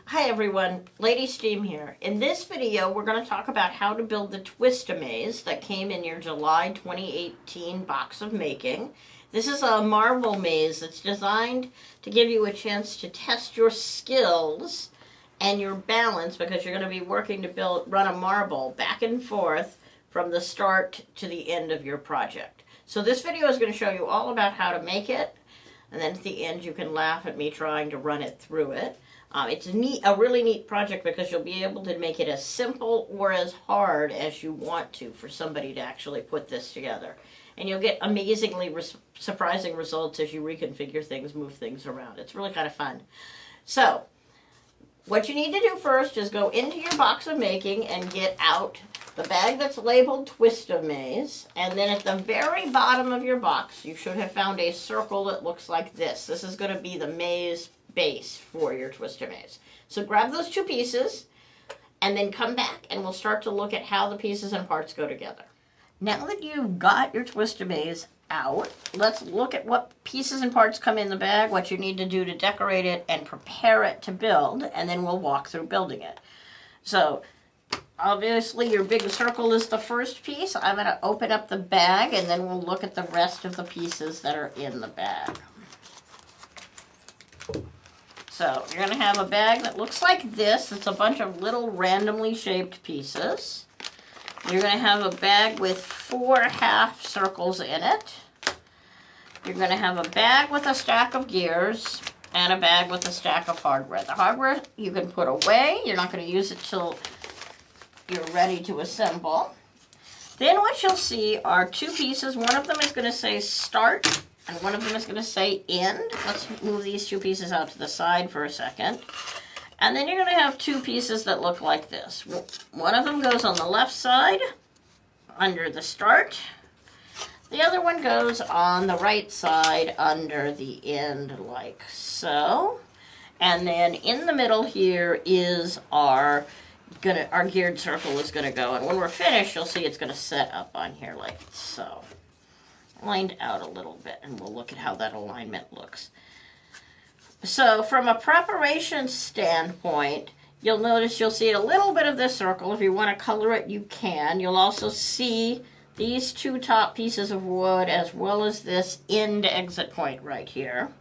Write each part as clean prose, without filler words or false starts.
Hi everyone, Lady Steam here. In this video, we're going to talk about how to build the Twist-A-Maze that came in your July 2018 box of making. This is a marble maze that's designed to give you a chance to test your skills and your balance because you're going to be working to run a marble back and forth from the start to the end of your project. So this video is going to show you all about how to make it, and then at the end you can laugh at me trying to run it through it. It's a really neat project because you'll be able to make it as simple or as hard as you want to for somebody to actually put this together. And you'll get amazingly surprising results as you reconfigure things, move things around. It's really kind of fun. So, what you need to do first is go into your box of making and get out the bag that's labeled Twist-A-Maze, and then at the very bottom of your box, you should have found a circle that looks like this. This is going to be the maze base for your Twist-A-Maze. So grab those two pieces and then come back and we'll start to look at how the pieces and parts go together. Now that you've got your Twist-A-Maze out, let's look at what pieces and parts come in the bag, what you need to do to decorate it and prepare it to build, and then we'll walk through building it. So obviously your big circle is the first piece. I'm going to open up the bag and then we'll look at the rest of the pieces that are in the bag. So you're going to have a bag that looks like this. It's a bunch of little randomly shaped pieces. You're going to have a bag with 4 half circles in it. You're going to have a bag with a stack of gears and a bag with a stack of hardware. The hardware you can put away. You're not going to use it till you're ready to assemble. Then what you'll see are 2 pieces. One of them is going to say start and one of them is going to say end. Let's move these 2 pieces out to the side for a second. And then you're going to have 2 pieces that look like this. One of them goes on the left side under the start. The other one goes on the right side under the end like so. And then in the middle here is our geared circle is going to go. And when we're finished, you'll see it's going to set up on here like so. Lined out a little bit, and we'll look at how that alignment looks. So from a preparation standpoint, you'll notice you'll see a little bit of this circle. If you want to color it, you can. You'll also see these 2 top pieces of wood as well as this end exit point right here.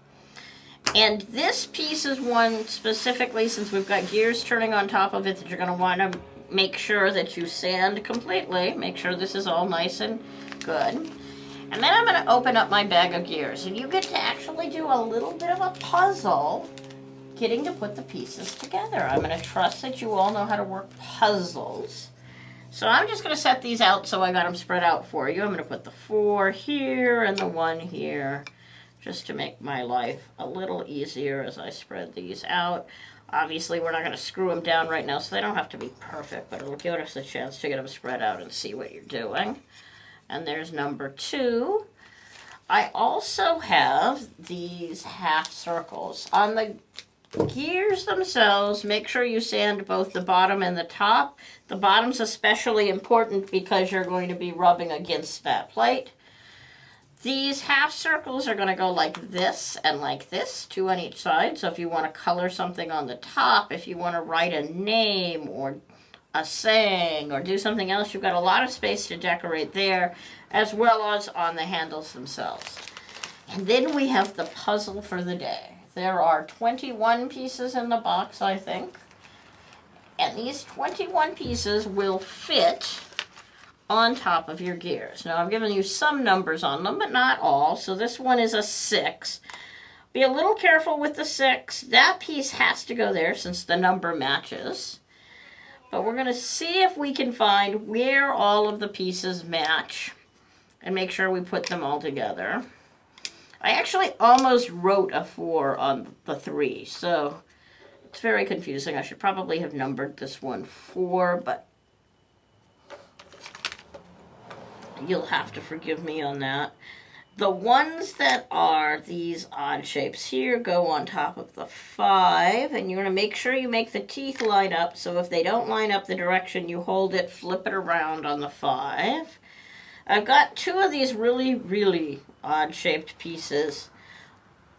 And this piece is one specifically, since we've got gears turning on top of it, that you're going to want to make sure that you sand completely. Make sure this is all nice and good. And then I'm going to open up my bag of gears, and you get to actually do a little bit of a puzzle getting to put the pieces together. I'm going to trust that you all know how to work puzzles. So I'm just going to set these out so I got them spread out for you. I'm going to put the 4 here and the 1 here just to make my life a little easier as I spread these out. Obviously, we're not going to screw them down right now, so they don't have to be perfect, but it'll give us a chance to get them spread out and see what you're doing. And there's number 2. I also have these half circles. On the gears themselves, make sure you sand both the bottom and the top. The bottom's especially important because you're going to be rubbing against that plate. These half circles are going to go like this and like this, 2 on each side. So if you want to color something on the top, if you want to write a name or a saying or do something else, you've got a lot of space to decorate there, as well as on the handles themselves. And then we have the puzzle for the day. There are 21 pieces in the box, I think, and these 21 pieces will fit on top of your gears. Now I've given you some numbers on them, but not all. So this one is a 6. Be a little careful with the 6. That piece has to go there since the number matches. But we're going to see if we can find where all of the pieces match and make sure we put them all together. I actually almost wrote a 4 on the 3, so it's very confusing. I should probably have numbered this one 4, but you'll have to forgive me on that. The ones that are these odd shapes here go on top of the 5, and you're going to make sure you make the teeth line up, so if they don't line up the direction you hold it, flip it around on the 5. I've got 2 of these really, really odd shaped pieces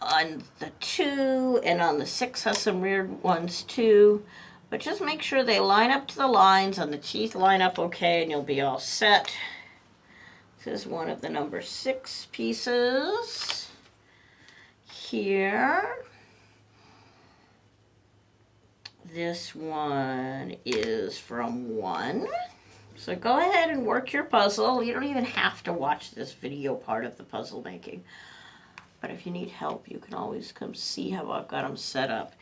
on the 2, and on the 6 has some weird ones too. But just make sure they line up to the lines and the teeth line up okay, and you'll be all set. This is one of the number 6 pieces here. This one is from 1. So go ahead and work your puzzle. You don't even have to watch this video part of the puzzle making. But if you need help, you can always come see how I've got them set up.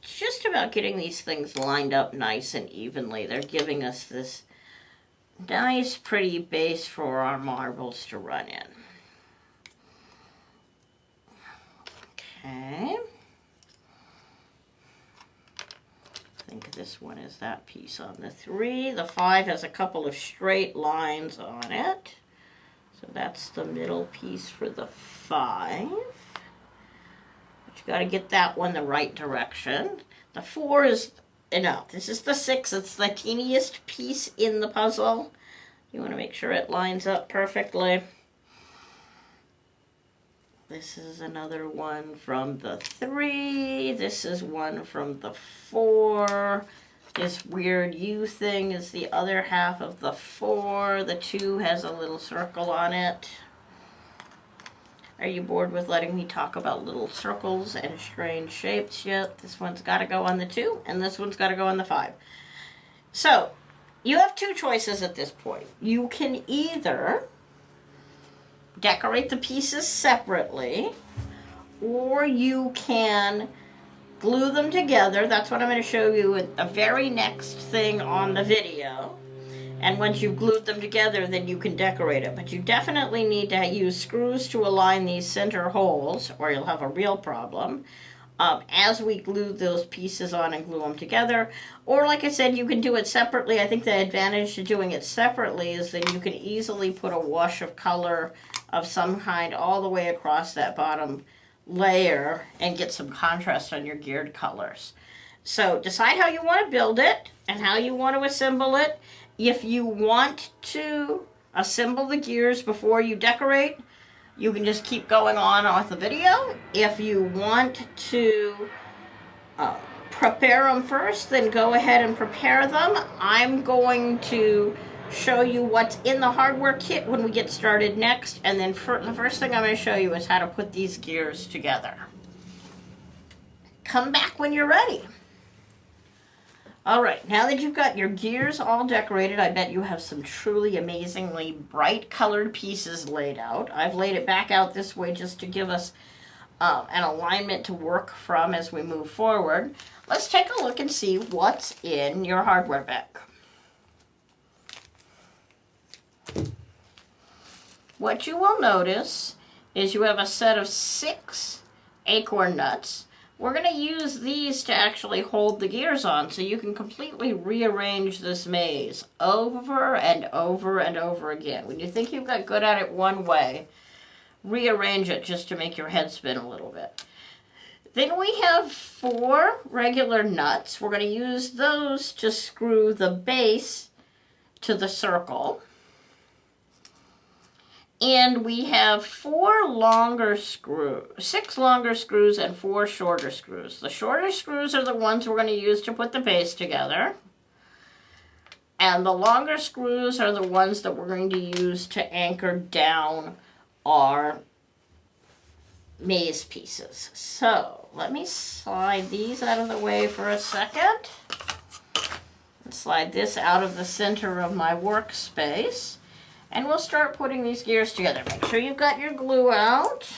It's just about getting these things lined up nice and evenly. They're giving us this nice, pretty base for our marbles to run in. Okay. I think this one is that piece on the 3. The 5 has a couple of straight lines on it. So that's the middle piece for the 5. But you got to get that one the right direction. The 4 is enough. This is the 6. It's the teeniest piece in the puzzle. You want to make sure it lines up perfectly. This is another one from the 3. This is one from the 4. This weird U thing is the other half of the 4. The 2 has a little circle on it. Are you bored with letting me talk about little circles and strange shapes yet? This one's got to go on the 2, and this one's got to go on the 5. So, you have 2 choices at this point. You can either decorate the pieces separately, or you can glue them together. That's what I'm going to show you at the very next thing on the video. And once you've glued them together, then you can decorate it. But you definitely need to use screws to align these center holes, or you'll have a real problem as we glue those pieces on and glue them together. Or like I said, you can do it separately. I think the advantage to doing it separately is that you can easily put a wash of color of some kind all the way across that bottom layer and get some contrast on your geared colors. So decide how you want to build it and how you want to assemble it. If you want to assemble the gears before you decorate, you can just keep going on with the video. If you want to prepare them first, then go ahead and prepare them. I'm going to show you what's in the hardware kit when we get started next, and then the first thing I'm going to show you is how to put these gears together. Come back when you're ready. All right, now that you've got your gears all decorated, I bet you have some truly amazingly bright colored pieces laid out. I've laid it back out this way just to give us an alignment to work from as we move forward. Let's take a look and see what's in your hardware bag. What you will notice is you have a set of 6 acorn nuts. We're going to use these to actually hold the gears on, so you can completely rearrange this maze over and over and over again. When you think you've got good at it one way, rearrange it just to make your head spin a little bit. Then we have 4 regular nuts. We're going to use those to screw the base to the circle. And we have 6 longer screws and 4 shorter screws. The shorter screws are the ones we're going to use to put the base together. And the longer screws are the ones that we're going to use to anchor down our maze pieces. So let me slide these out of the way for a second. Slide this out of the center of my workspace. And we'll start putting these gears together. Make sure you've got your glue out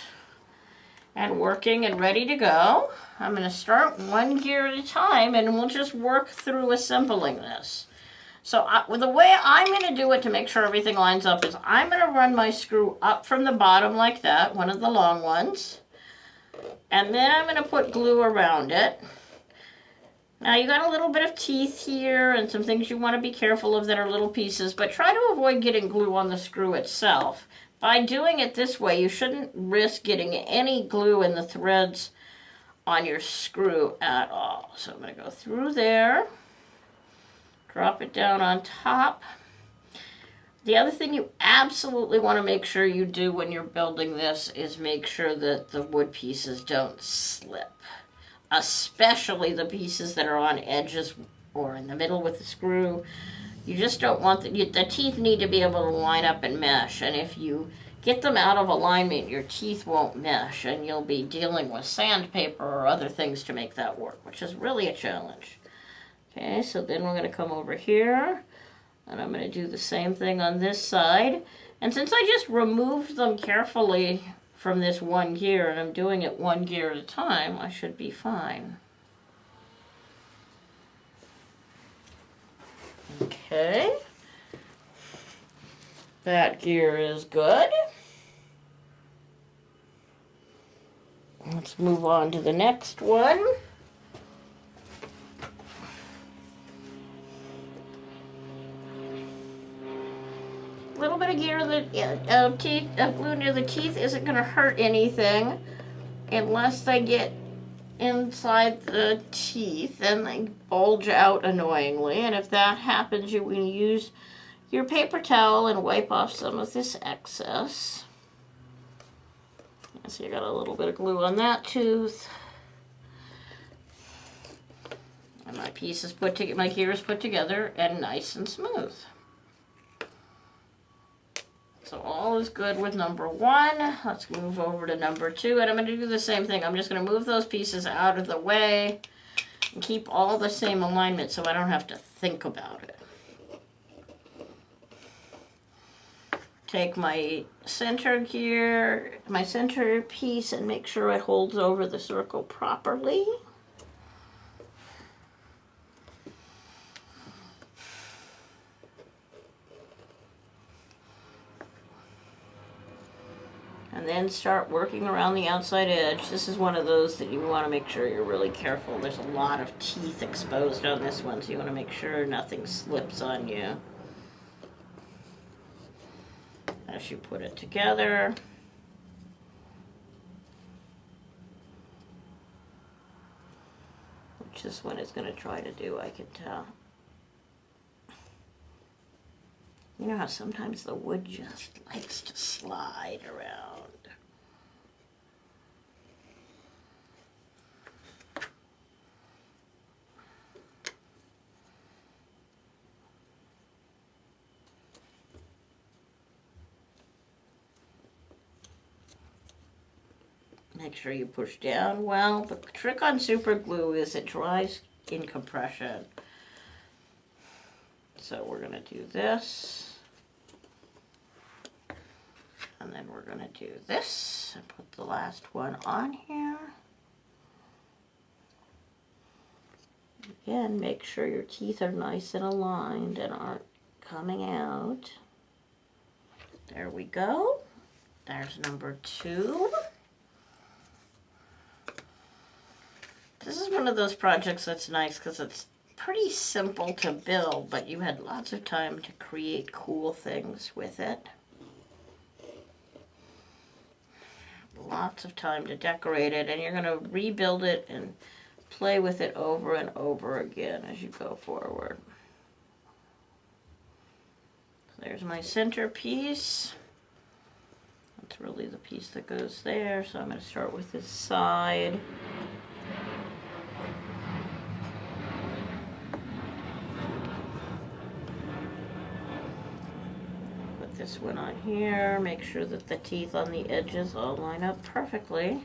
and working and ready to go. I'm going to start one gear at a time, and we'll just work through assembling this. So the way I'm going to do it to make sure everything lines up is I'm going to run my screw up from the bottom like that, one of the long ones. And then I'm going to put glue around it. Now you got a little bit of teeth here and some things you want to be careful of that are little pieces, but try to avoid getting glue on the screw itself. By doing it this way, you shouldn't risk getting any glue in the threads on your screw at all. So I'm going to go through there, drop it down on top. The other thing you absolutely want to make sure you do when you're building this is make sure that the wood pieces don't slip, especially the pieces that are on edges or in the middle with the screw. You just don't want the teeth need to be able to line up and mesh, and if you get them out of alignment, your teeth won't mesh, and you'll be dealing with sandpaper or other things to make that work, which is really a challenge. Okay, so then we're going to come over here, and I'm going to do the same thing on this side. And since I just removed them carefully from this one gear, and I'm doing it one gear at a time, I should be fine. Okay. That gear is good. Let's move on to the next one. A little bit of gear that glue near the teeth isn't going to hurt anything unless they get inside the teeth and they bulge out annoyingly. And if that happens, you can use your paper towel and wipe off some of this excess. So you got a little bit of glue on that tooth. And my gear is put together and nice and smooth. So all is good with number one. Let's move over to number two, and I'm going to do the same thing. I'm just going to move those pieces out of the way and keep all the same alignment so I don't have to think about it. Take my center gear, my center piece, and make sure it holds over the circle properly. And then start working around the outside edge. This is one of those that you want to make sure you're really careful. There's a lot of teeth exposed on this one, so you want to make sure nothing slips on you as you put it together. Which this one is going to try to do, I can tell. You know how sometimes the wood just likes to slide around. Make sure you push down well. The trick on super glue is it dries in compression. So we're going to do this. And then we're going to do this and put the last one on here. Again, make sure your teeth are nice and aligned and aren't coming out. There we go. There's number two. This is one of those projects that's nice because it's pretty simple to build, but you had lots of time to create cool things with it. Lots of time to decorate it, and you're going to rebuild it and play with it over and over again as you go forward. So there's my center piece. That's really the piece that goes there, so I'm going to start with this side. This one on here, make sure that the teeth on the edges all line up perfectly.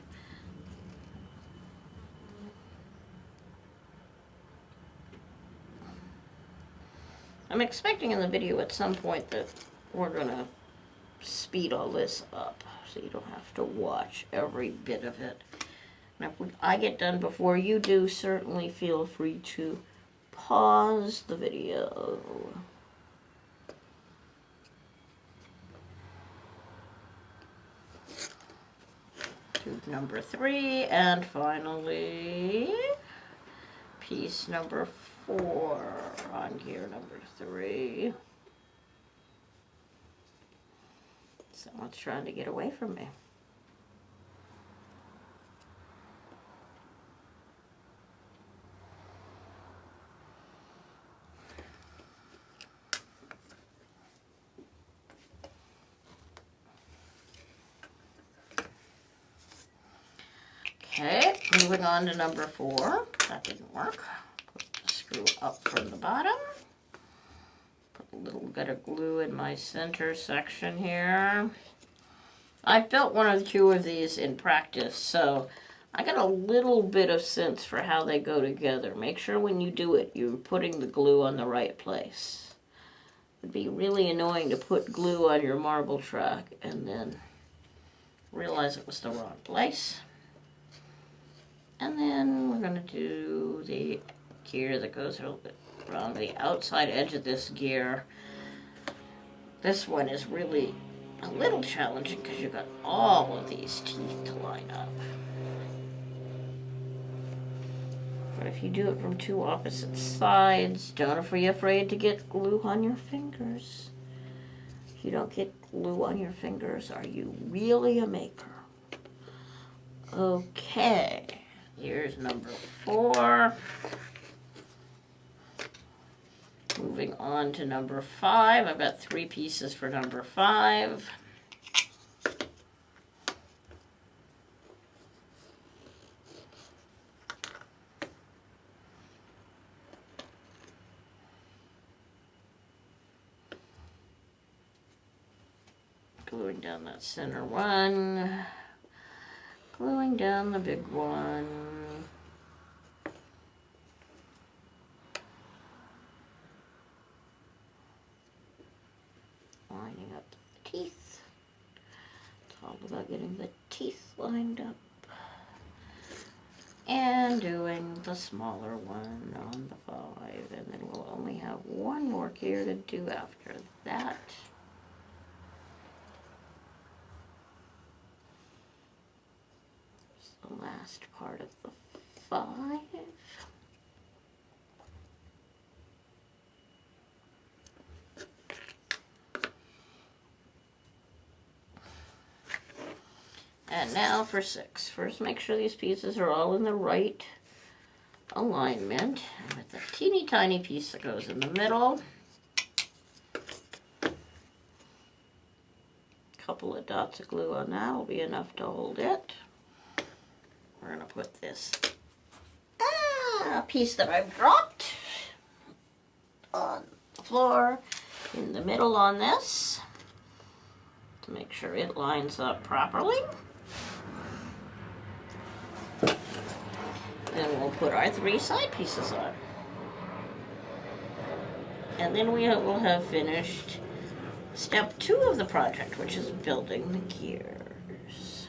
I'm expecting in the video at some point that we're going to speed all this up so you don't have to watch every bit of it. And if I get done before you do, certainly feel free to pause the video. Number three, and finally piece number 4 on gear number 3. Someone's trying to get away from me. Moving on to number 4. That didn't work. Put the screw up from the bottom. Put a little bit of glue in my center section here. I've built one or two of these in practice, so I got a little bit of sense for how they go together. Make sure when you do it, you're putting the glue on the right place. It'd be really annoying to put glue on your marble track and then realize it was the wrong place. And then we're going to do the gear that goes around the outside edge of this gear. This one is really a little challenging because you've got all of these teeth to line up. But if you do it from 2 opposite sides, don't be afraid to get glue on your fingers. If you don't get glue on your fingers, are you really a maker? Okay. Here's number 4. Moving on to number 5. I've got 3 pieces for number 5. Gluing down that center one. Gluing down the big one. Lining up the teeth. It's all about getting the teeth lined up. And doing the smaller one on the 5. And then we'll only have one more gear to do after that. The last part of the 5. And now for 6. First, make sure these pieces are all in the right alignment. And with the teeny tiny piece that goes in the middle, a couple of dots of glue on that will be enough to hold it. We're going to put this piece that I've dropped on the floor in the middle on this to make sure it lines up properly. Then we'll put our 3 side pieces on. And then we will have finished step 2 of the project, which is building the gears.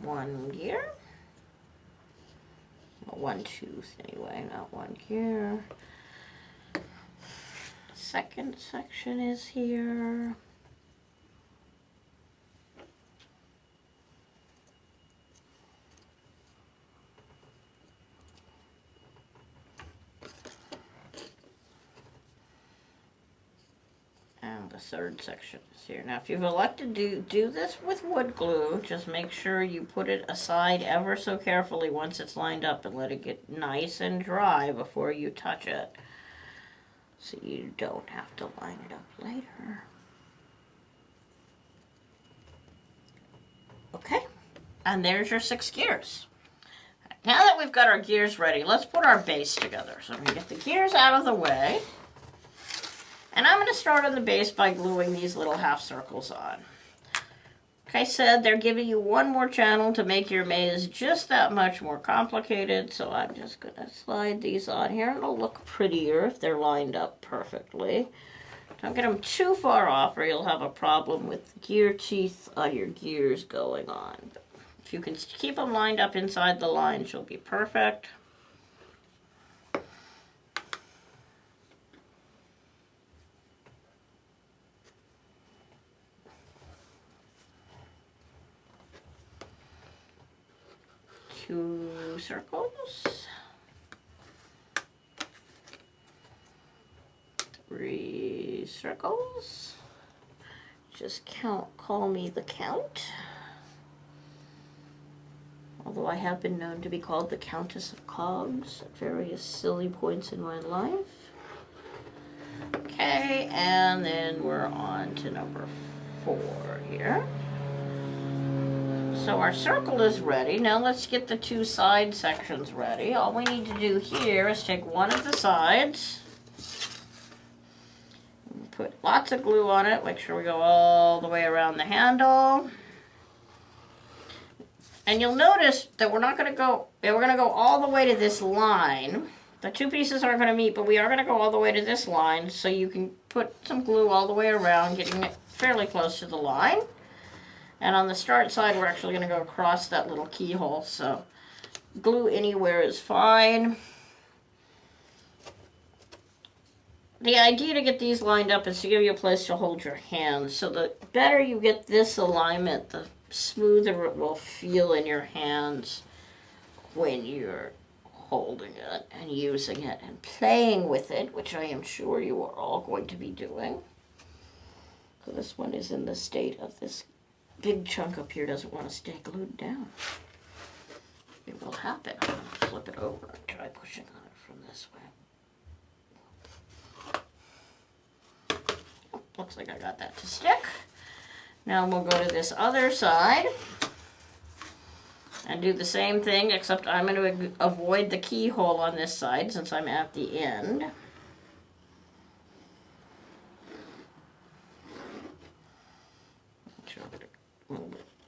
One gear, well, 1 tooth anyway, not 1 gear. Second section is here. And the third section is here. Now, if you've elected to do this with wood glue, just make sure you put it aside ever so carefully once it's lined up and let it get nice and dry before you touch it, so you don't have to line it up later. Okay, and there's your 6 gears. Now that we've got our gears ready, let's put our base together. So I'm going to get the gears out of the way. And I'm going to start on the base by gluing these little half circles on. Like I said, they're giving you one more channel to make your maze just that much more complicated. So I'm just going to slide these on here. It'll look prettier if they're lined up perfectly. Don't get them too far off or you'll have a problem with gear teeth on your gears going on. But if you can keep them lined up inside the lines, you'll be perfect. Two circles, 3 circles. Just call me the Count. Although I have been known to be called the Countess of Cogs at various silly points in my life. Okay, Okay, and then we're on to number 4 here. So our circle is ready. Now let's get the 2 side sections ready. All we need to do here is take one of the sides, put lots of glue on it, make sure we go all the way around the handle. And you'll notice that we're not going to go, we're going to go all the way to this line. The 2 pieces aren't going to meet, but we are going to go all the way to this line, so you can put some glue all the way around, getting it fairly close to the line. And on the start side, we're actually going to go across that little keyhole, so glue anywhere is fine. The idea to get these lined up is to give you a place to hold your hands. So the better you get this alignment, the smoother it will feel in your hands when you're holding it and using it and playing with it, which I am sure you are all going to be doing. So this one is in the state of this big chunk up here doesn't want to stay glued down. It will happen. I'm going to flip it over and try pushing on it from this way. Looks like I got that to stick. Now we'll go to this other side and do the same thing, except I'm going to avoid the keyhole on this side since I'm at the end.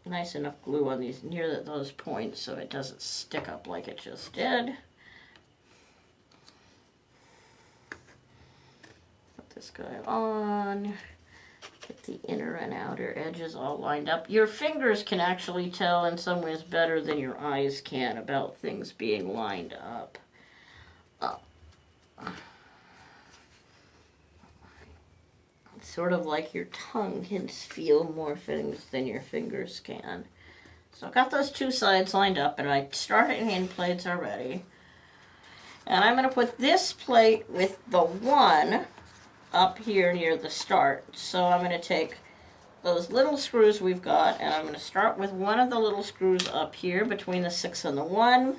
Nice enough glue on these near those points so it doesn't stick up like it just did. Put this guy on. Get the inner and outer edges all lined up. Your fingers can actually tell in some ways better than your eyes can about things being lined up. Sort of like your tongue can feel more things than your fingers can. So I've got those 2 sides lined up, and I started hand plates already. And I'm going to put this plate with the 1 up here near the start. So I'm going to take those little screws we've got, and I'm going to start with one of the little screws up here between the 6 and the 1.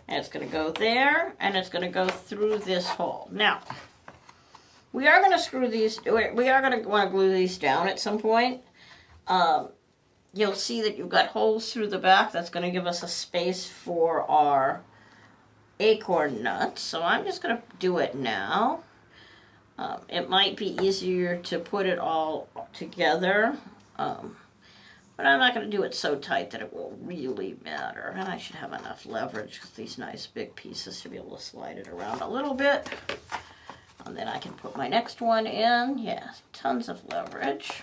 And it's going to go there, and it's going to go through this hole. Now, we are going to screw these, we are going to want to glue these down at some point. You'll see that you've got holes through the back. That's going to give us a space for our acorn nuts. So I'm just going to do it now. It might be easier to put it all together. But I'm not going to do it so tight that it will really matter. And I should have enough leverage with these nice big pieces to be able to slide it around a little bit. And then I can put my next one in. Yeah, tons of leverage.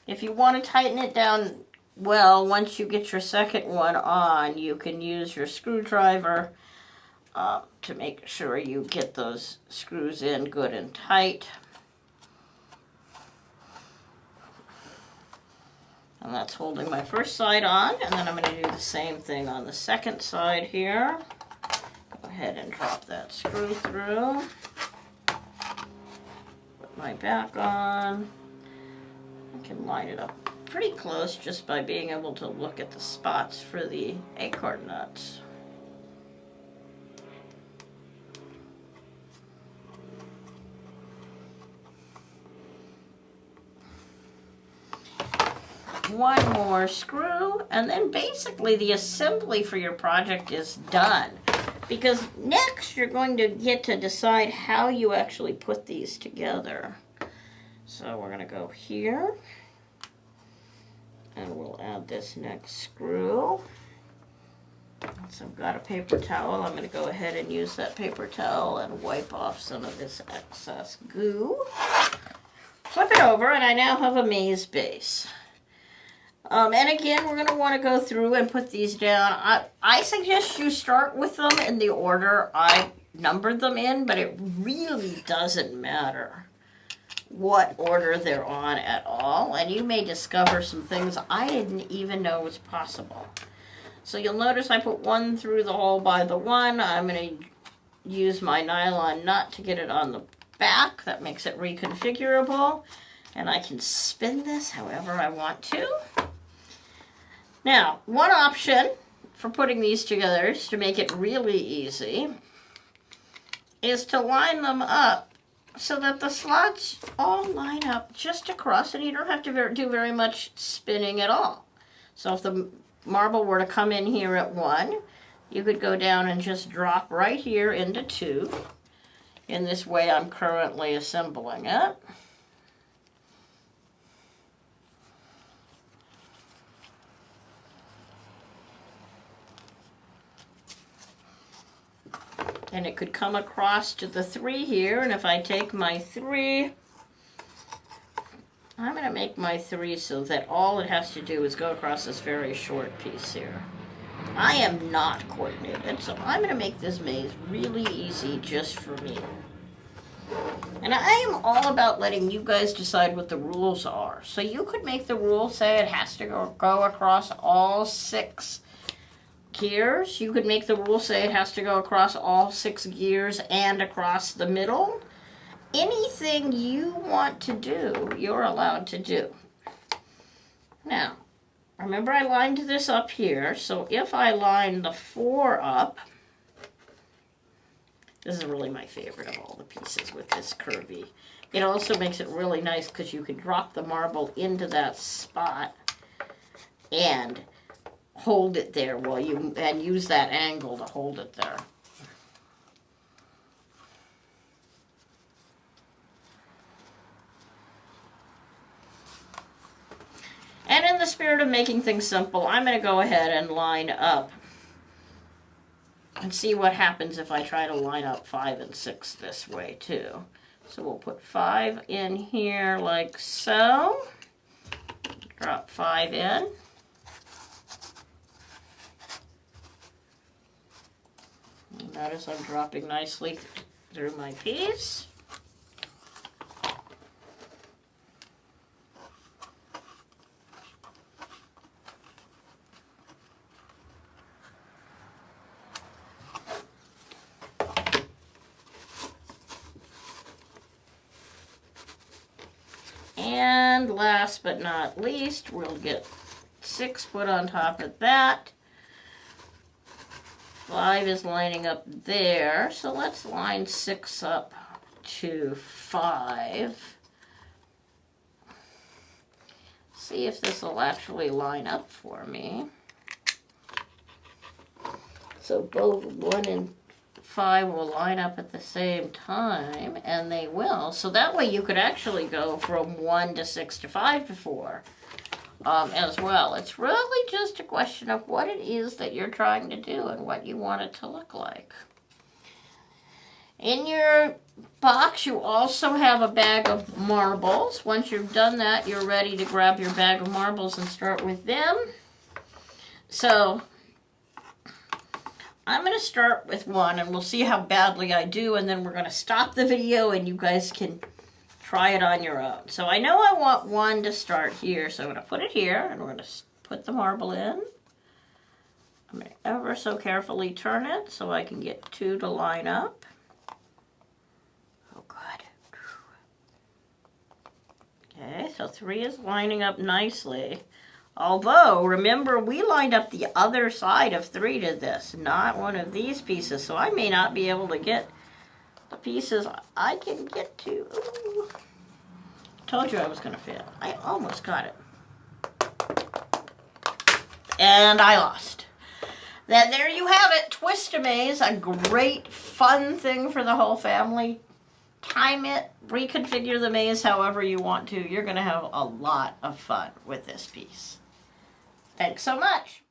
If you want to tighten it down well, once you get your second one on, you can use your screwdriver to make sure you get those screws in good and tight. And that's holding my first side on, and then I'm going to do the same thing on the second side here. Go ahead and drop that screw through. Put my back on. I can line it up pretty close just by being able to look at the spots for the acorn nuts. One more screw, and then basically the assembly for your project is done. Because next you're going to get to decide how you actually put these together. So we're going to go here, and we'll add this next screw. So I've got a paper towel. I'm going to go ahead and use that paper towel and wipe off some of this excess goo. Flip it over, and I now have a maze base. And again, we're going to want to go through and put these down. I suggest you start with them in the order I numbered them in, but it really doesn't matter what order they're on at all. And you may discover some things I didn't even know was possible. So you'll notice I put one through the hole by the 1. I'm going to use my nylon nut to get it on the back. That makes it reconfigurable. And I can spin this however I want to. Now, one option for putting these together is to make it really easy is to line them up so that the slots all line up just across, and you don't have to do very much spinning at all. So if the marble were to come in here at 1, you could go down and just drop right here into 2. In this way I'm currently assembling it. And it could come across to the 3 here, and if I take my 3, I'm going to make my 3 so that all it has to do is go across this very short piece here. I am not coordinated, so I'm going to make this maze really easy just for me. And I am all about letting you guys decide what the rules are. So you could make the rule say it has to go across all 6 gears. You could make the rule say it has to go across all 6 gears and across the middle. Anything you want to do, you're allowed to do. Now, remember I lined this up here, so if I line the 4 up, this is really my favorite of all the pieces with this curvy. It also makes it really nice because you can drop the marble into that spot and hold it there while and use that angle to hold it there. And in the spirit of making things simple, I'm going to go ahead and line up and see what happens if I try to line up 5 and 6 this way too. So we'll put 5 in here like so. Drop 5 in. And notice I'm dropping nicely through my piece. And last but not least, we'll get 6 put on top of that. 5 is lining up there, so let's line 6 up to 5. See if this will actually line up for me. So both 1 and 5 will line up at the same time, and they will. So that way you could actually go from 1 to 6 to 5 to 4 as well. It's really just a question of what it is that you're trying to do and what you want it to look like. In your box, you also have a bag of marbles. Once you've done that, you're ready to grab your bag of marbles and start with them. So I'm going to start with 1, and we'll see how badly I do, and then we're going to stop the video, and you guys can try it on your own. So I know I want 1 to start here, so I'm going to put it here, and we're going to put the marble in. I'm going to ever so carefully turn it so I can get 2 to line up. Oh, good. Okay, so 3 is lining up nicely. Although, remember, we lined up the other side of 3 to this, not one of these pieces, so I may not be able to get the pieces I can get to. Ooh. Told you I was going to fail. I almost got it. And I lost. Then there you have it, Twist-A-Maze, a great fun thing for the whole family. Time it, reconfigure the maze however you want to. You're going to have a lot of fun with this piece. Thanks so much.